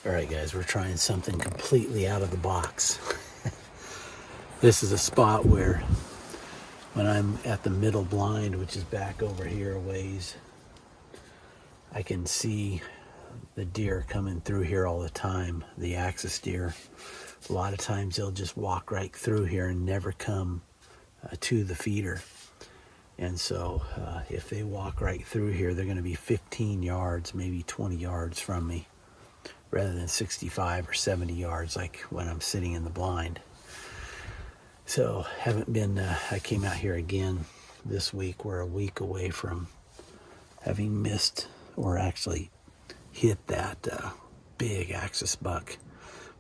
All right, guys, we're trying something completely out of the box. This is a spot where when I'm at the middle blind, which is back over here a ways, I can see the deer coming through here all the time, the axis deer. A lot of times they'll just walk right through here and never come to the feeder. And so if they walk right through here, they're going to be 15 yards, maybe 20 yards from me, rather than 65 or 70 yards like when I'm sitting in the blind. So I came out here again this week. We're a week away from having missed or actually hit that big axis buck,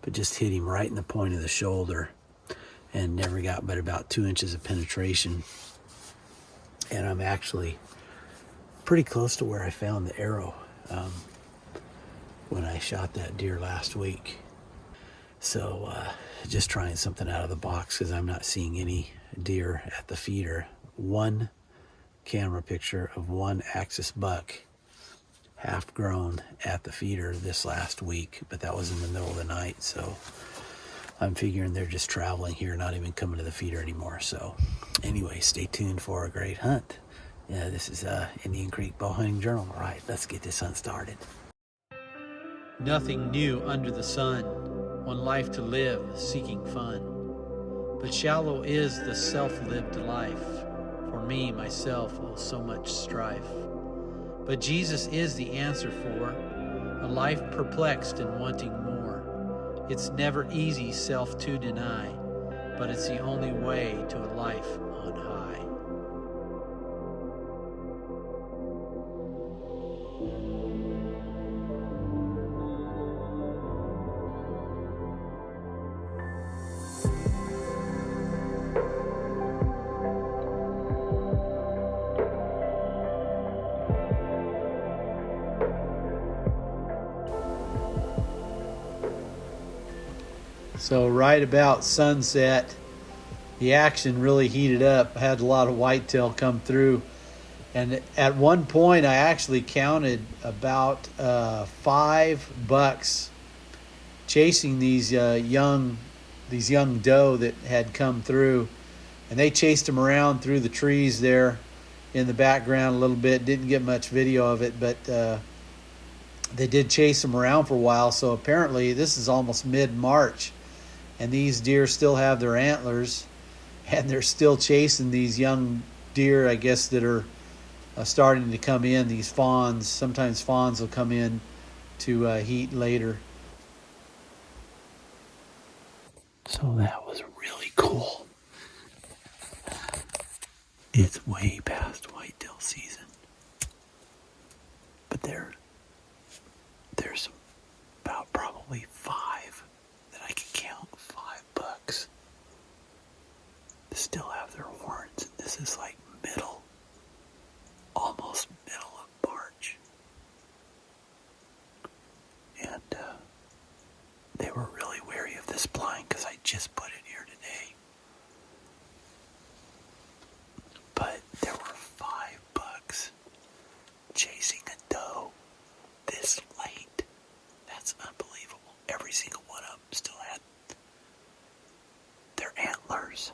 but just hit him right in the point of the shoulder and never got but about 2 inches of penetration. And I'm actually pretty close to where I found the arrow when I shot that deer last week. So just trying something out of the box because I'm not seeing any deer at the feeder. One camera picture of one axis buck, half grown, at the feeder this last week, but that was in the middle of the night. So I'm figuring they're just traveling here, not even coming to the feeder anymore. So anyway, stay tuned for a great hunt. Yeah, this is Indian Creek Bowhunting Journal. All right, let's get this hunt started. Nothing new under the sun, one life to live, seeking fun. But shallow is the self-lived life, for me, myself, oh so much strife. But Jesus is the answer for a life perplexed and wanting more. It's never easy self to deny, but it's the only way to a life on high. So right about sunset, the action really heated up. I had a lot of whitetail come through. And at one point, I actually counted about 5 bucks chasing these young doe that had come through. And they chased them around through the trees there in the background a little bit. Didn't get much video of it, but they did chase them around for a while. So apparently this is almost mid-March. And these deer still have their antlers, and they're still chasing these young deer, I guess, that are starting to come in, these fawns. Sometimes fawns will come in to heat later. So that was really cool. It's way past whitetail season, but there's about probably 5 that I can count. 5 bucks still have their horns, and this is like almost middle of March, and they were really wary of this blind because I just put it here today. But there were 5 bucks chasing a doe this late. That's unbelievable. Every single one of them still had their antlers.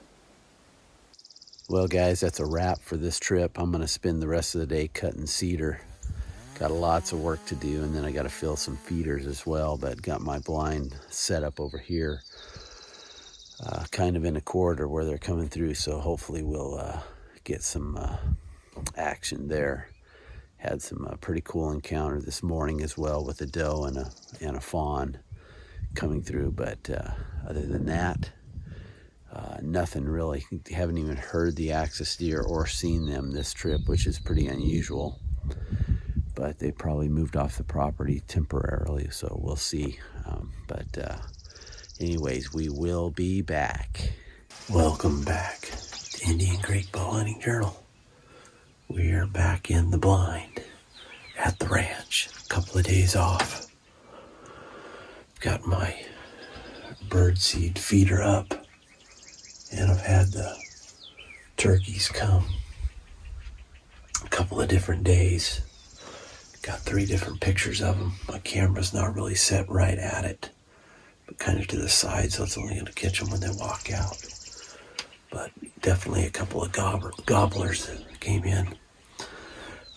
Well, guys, that's a wrap for this trip. I'm going to spend the rest of the day cutting cedar. Got lots of work to do, and then I got to fill some feeders as well, but got my blind set up over here, kind of in a corridor where they're coming through, so hopefully we'll get some action there. Had some pretty cool encounter this morning as well with a doe and a fawn coming through, but other than that, nothing really. Haven't even heard the axis deer or seen them this trip, which is pretty unusual, but they probably moved off the property temporarily, so we'll see. But anyways, we will be back. Welcome back to Indian Creek Bowhunting Journal. We are back in the blind at the ranch. A couple of days off. Got my birdseed feeder up, and I've had the turkeys come a couple of different days. Got 3 different pictures of them. My camera's not really set right at it, but kind of to the side, so it's only going to catch them when they walk out. But definitely a couple of gobblers that came in.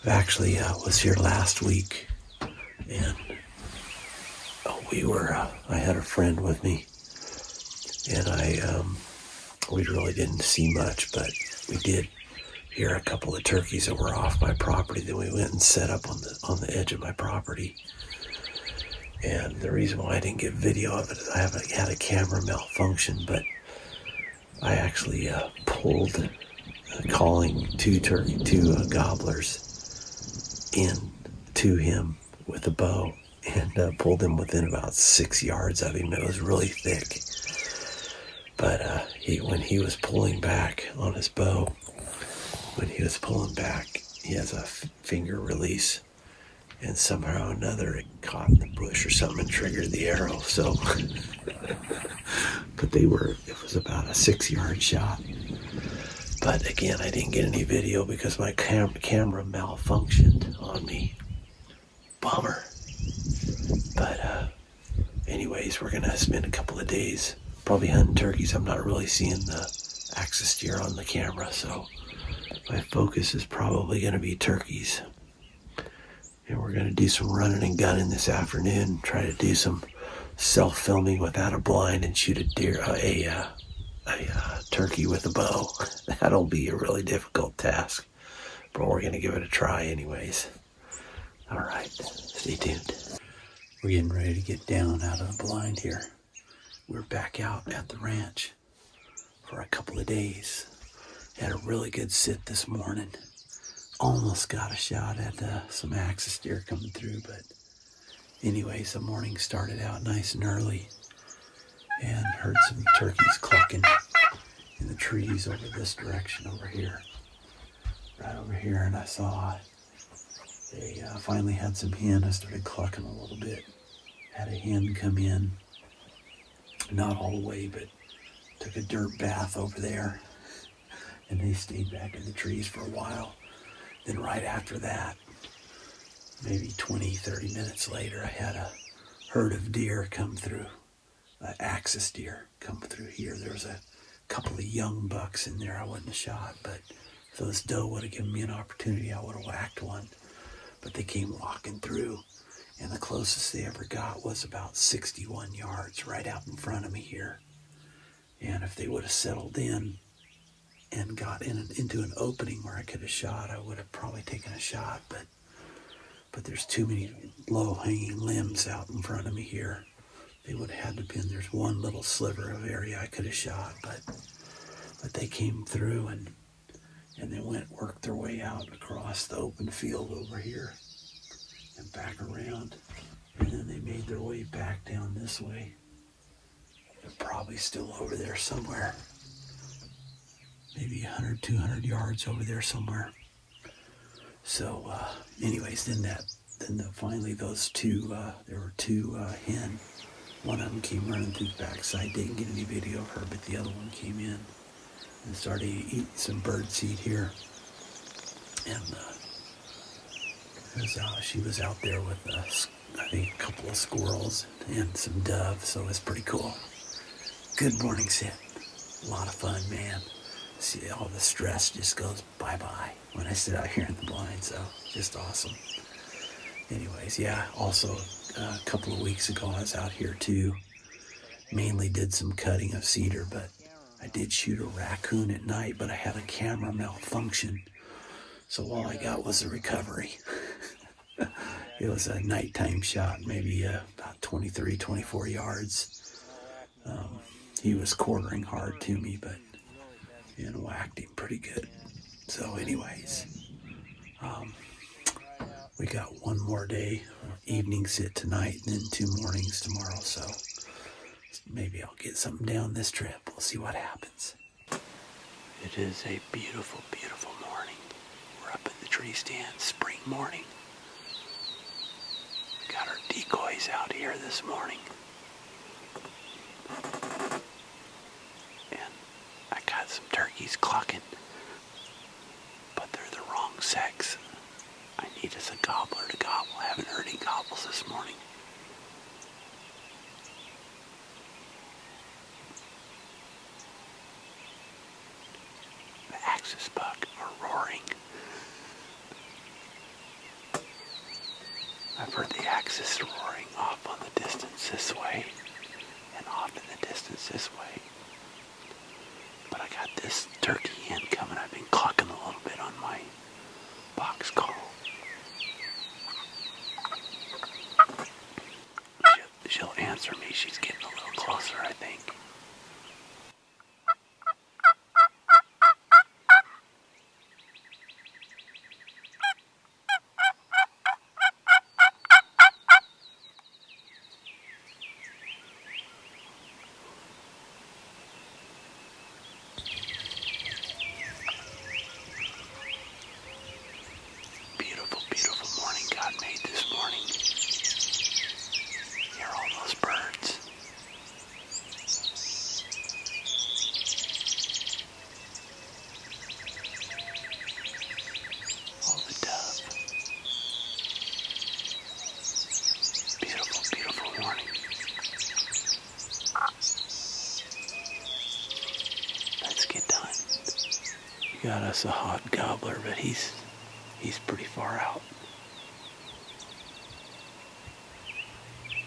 I actually was here last week, and I had a friend with me, and we really didn't see much, but we did hear a couple of turkeys that were off my property. Then we went and set up on the edge of my property. And the reason why I didn't get video of it is I haven't had a camera malfunction, but I actually pulled calling two gobblers in to him with a bow, and pulled him within about 6 yards of him. It was really thick. But when he was pulling back on his bow, he has a finger release, and somehow or another it caught in the bush or something and triggered the arrow. So, but it was about a 6-yard shot. But again, I didn't get any video because my camera malfunctioned on me. Bummer. But anyways, we're gonna spend a couple of days probably hunting turkeys. I'm not really seeing the axis deer on the camera, so my focus is probably going to be turkeys. And we're going to do some running and gunning this afternoon, try to do some self-filming without a blind and shoot a turkey with a bow. That'll be a really difficult task, but we're going to give it a try anyways. All right, stay tuned. We're getting ready to get down out of the blind here. We're back out at the ranch for a couple of days. Had a really good sit this morning. Almost got a shot at some axis deer coming through, but anyways, the morning started out nice and early, and heard some turkeys clucking in the trees over this direction over here. Right over here, and I saw they finally had some hen. I started clucking a little bit. Had a hen come in, not all the way, but took a dirt bath over there, and they stayed back in the trees for a while. Then right after that, maybe 20, 30 minutes later, I had a herd of deer come through, axis deer come through here. There was a couple of young bucks in there I wouldn't have shot, but if those doe would have given me an opportunity, I would have whacked one. But they came walking through, and the closest they ever got was about 61 yards right out in front of me here. And if they would have settled in and got into an opening where I could have shot, I would have probably taken a shot, but there's too many low-hanging limbs out in front of me here. They would have had to been, there's one little sliver of area I could have shot, but they came through and they worked their way out across the open field over here and back around, and then they made their way back down this way. They're probably still over there somewhere. Maybe 100, 200 yards over there somewhere. So, anyways, finally those two, there were two hen. One of them came running through the backside. Didn't get any video of her, but the other one came in and started eating some bird seed here. And she was out there with, I think, a couple of squirrels and some doves, so it was pretty cool. Good morning sit. A lot of fun, man. See, all the stress just goes bye-bye when I sit out here in the blind, so just awesome. Anyways, yeah, also a couple of weeks ago I was out here too. Mainly did some cutting of cedar, but I did shoot a raccoon at night, but I had a camera malfunction, so all I got was a recovery. It was a nighttime shot, maybe about 23, 24 yards. He was quartering hard to me, but whacked him pretty good. So anyways, we got one more day, evening sit tonight, and then 2 mornings tomorrow, so maybe I'll get something down this trip. We'll see what happens. It is a beautiful, beautiful morning. We're up in the tree stand, spring morning. Got our decoys out here this morning. And I got some turkeys clucking, but they're the wrong sex. I need need is a gobbler to gobble. I haven't heard any gobbles this morning. The axis buck are roaring. I've heard the axis roaring off on the distance this way and off in the distance this way. But I got this turkey hen coming. I've been clucking a little bit on my box call. She'll answer me. She's getting a little closer, I think. Beautiful, beautiful morning God made this morning. Hear all those birds. All the dove. Beautiful, beautiful morning. Let's get done. We got us a hot gobbler, but he's pretty far out.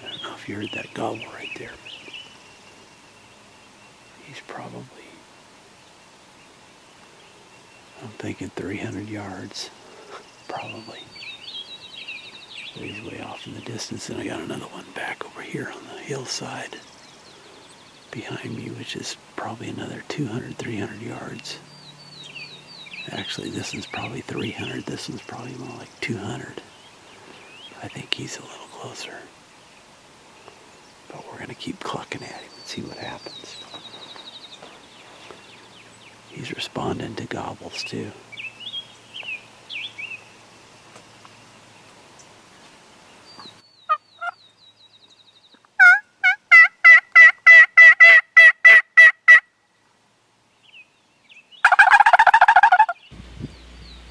I don't know if you heard that gobble right there, but he's probably, I'm thinking 300 yards, probably. But he's way off in the distance, and I got another one back over here on the hillside behind me, which is probably another 200, 300 yards. Actually, this one's probably 300. This one's probably more like 200. I think he's a little closer. But we're going to keep clucking at him and see what happens. He's responding to gobbles, too.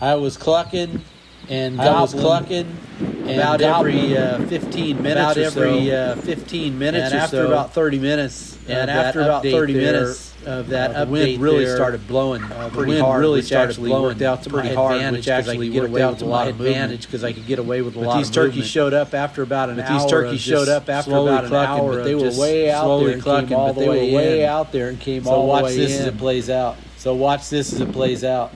I was clucking and gobbling about every 15 minutes or so. 15 minutes and after about 30 minutes of that update, the wind really started blowing pretty hard, really started blowing out to my advantage, because I could get away with a lot of movement. Because I could get away with a lot of movement. These turkeys showed up after about an hour. But they were way out there and came all the way out there and came all the way in. So watch this as it plays out. So watch this as it plays out.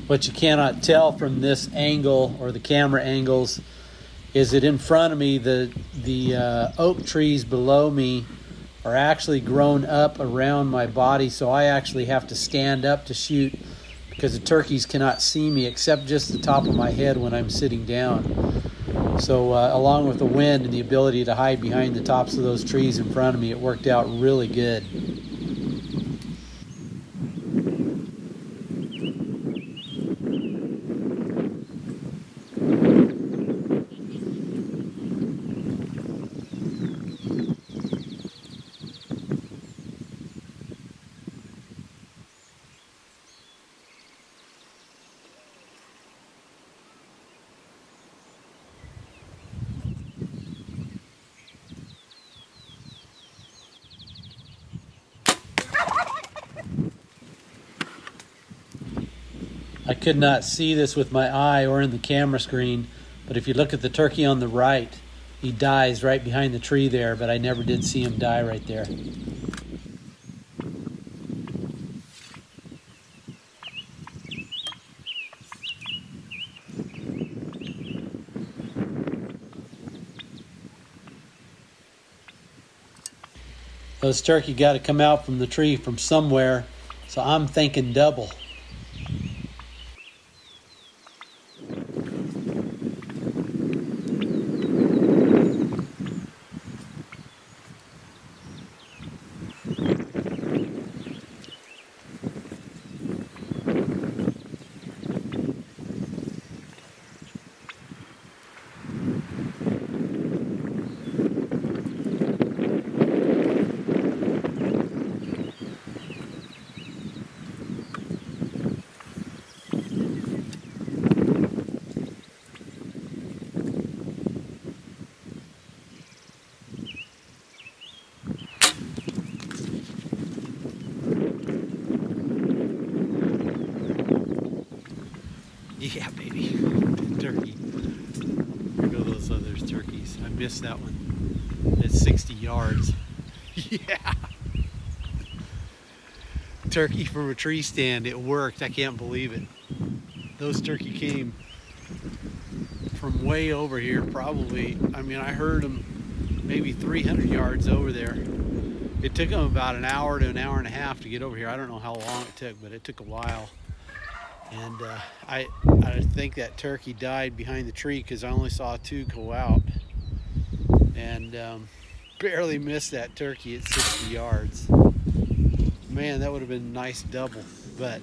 What you cannot tell from this angle, or the camera angles, is that in front of me, the oak trees below me are actually grown up around my body, so I actually have to stand up to shoot, because the turkeys cannot see me except just the top of my head when I'm sitting down. So along with the wind and the ability to hide behind the tops of those trees in front of me, it worked out really good. I could not see this with my eye or in the camera screen, but if you look at the turkey on the right, he dies right behind the tree there, but I never did see him die right there. Those turkey got to come out from the tree from somewhere, so I'm thinking double. Yeah, baby. Turkey. Here go those other turkeys. I missed that one. It's 60 yards. Yeah. Turkey from a tree stand. It worked. I can't believe it. Those turkey came from way over here. Probably, I mean, I heard them maybe 300 yards over there. It took them about an hour to an hour and a half to get over here. I don't know how long it took, but it took a while. And I think that turkey died behind the tree because I only saw two go out, and barely missed that turkey at 60 yards. Man, that would have been a nice double. But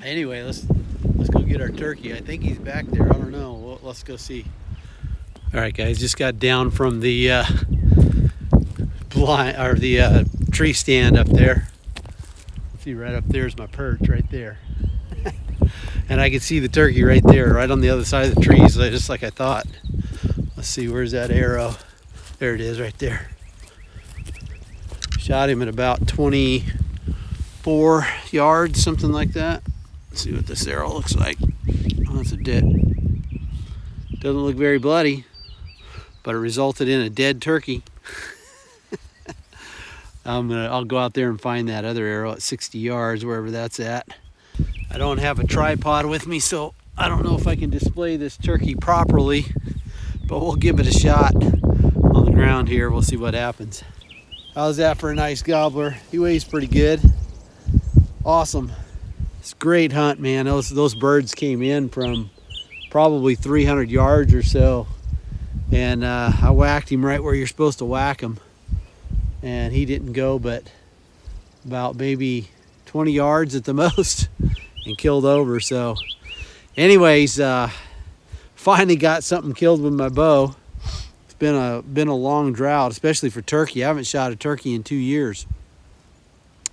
anyway, let's go get our turkey. I think he's back there. I don't know. Well, let's go see. All right, guys, just got down from the blind or the tree stand up there. See, right up there is my perch right there. And I can see the turkey right there, right on the other side of the trees, just like I thought. Let's see, where's that arrow? There it is, right there. Shot him at about 24 yards, something like that. Let's see what this arrow looks like. Oh, that's a dead. Doesn't look very bloody, but it resulted in a dead turkey. I'll go out there and find that other arrow at 60 yards, wherever that's at. I don't have a tripod with me, so I don't know if I can display this turkey properly, but we'll give it a shot on the ground here. We'll see what happens. How's that for a nice gobbler? He weighs pretty good. Awesome. It's a great hunt, man. Those birds came in from probably 300 yards or so, and I whacked him right where you're supposed to whack him, and he didn't go but about maybe 20 yards at the most and killed over. So anyways, finally got something killed with my bow. It's been a long drought, especially for turkey. I haven't shot a turkey in 2 years,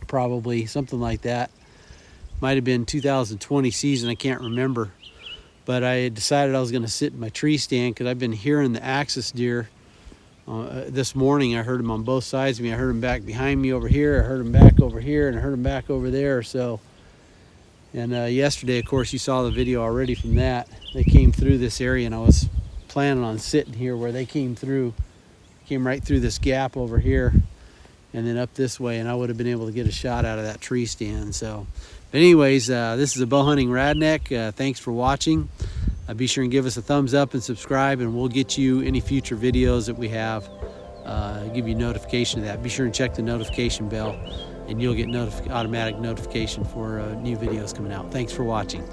probably something like that. Might have been 2020 season, I can't remember. But I had decided I was going to sit in my tree stand because I've been hearing the axis deer. This morning I heard them on both sides of me. I heard them back behind me over here, I heard them back over here, and I heard them back over there. So, and yesterday, of course, you saw the video already from that. They came through this area, and I was planning on sitting here where they came through. Came right through this gap over here and then up this way, and I would have been able to get a shot out of that tree stand. So, but anyways, this is a Bowhunting Radneck. Thanks for watching. Be sure and give us a thumbs up and subscribe, and we'll get you any future videos that we have. Give you notification of that. Be sure and check the notification bell, and you'll get automatic notification for new videos coming out. Thanks for watching.